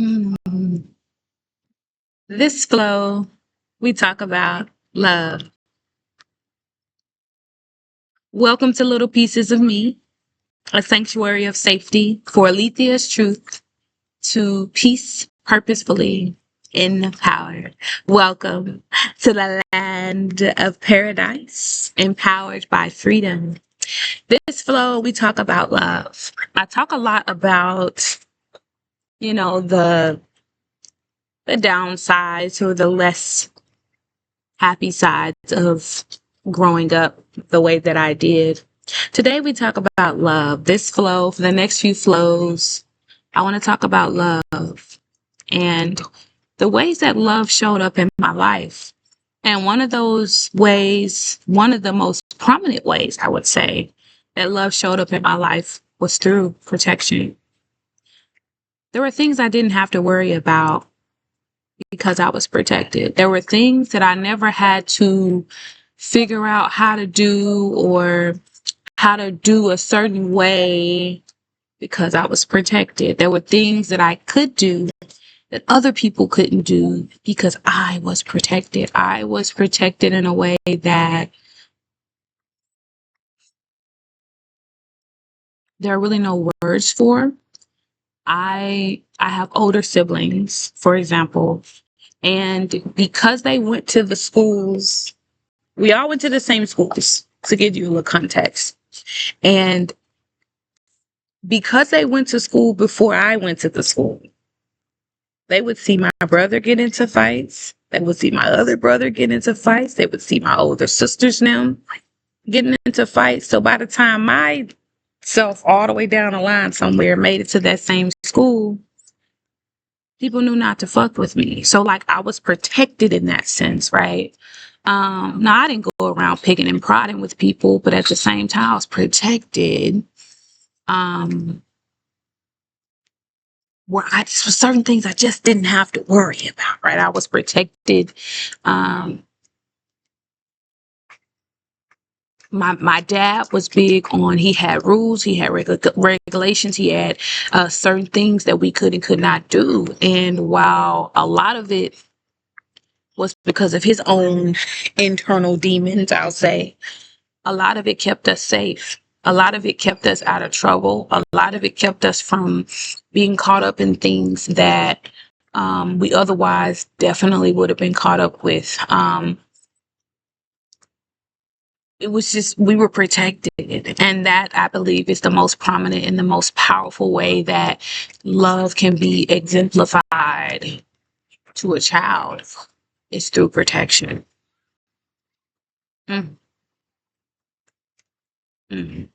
Mm. This flow, we talk about love. Welcome to Little Pieces of Me, a sanctuary of safety for Alethea's truth to peace purposefully empowered. Welcome to the land of paradise, empowered by freedom. This flow, we talk about love. I talk a lot about, you know, the downsides or the less happy sides of growing up the way that I did. Today we talk about love. This flow, for the next few flows, I want to talk about love and the ways that love showed up in my life. And one of those ways, one of the most prominent ways, I would say, that love showed up in my life was through protection. There were things I didn't have to worry about because I was protected. There were things that I never had to figure out how to do or how to do a certain way because I was protected. There were things that I could do that other people couldn't do because I was protected. I was protected in a way that there are really no words for. I have older siblings, for example, and because they went to the schools, we all went to the same schools to give you a little context. And because they went to school before I went to the school, they would see my brother get into fights. They would see my other brother get into fights. They would see my older sisters now getting into fights. So by the time myself all the way down the line somewhere made it to that same school, people knew not to fuck with me. So like I was protected in that sense, right? Now I didn't go around picking and prodding with people, but at the same time I was protected. Um, where I for certain things I just didn't have to worry about, right? I was protected. Um, my dad was big on, he had rules, he had regulations, he had certain things that we could and could not do. And while a lot of it was because of his own internal demons, I'll say, a lot of it kept us safe. A lot of it kept us out of trouble. A lot of it kept us from being caught up in things that we otherwise definitely would have been caught up with. It was just, we were protected. And that, I believe, is the most prominent and the most powerful way that love can be exemplified to a child is through protection. Mm, mm.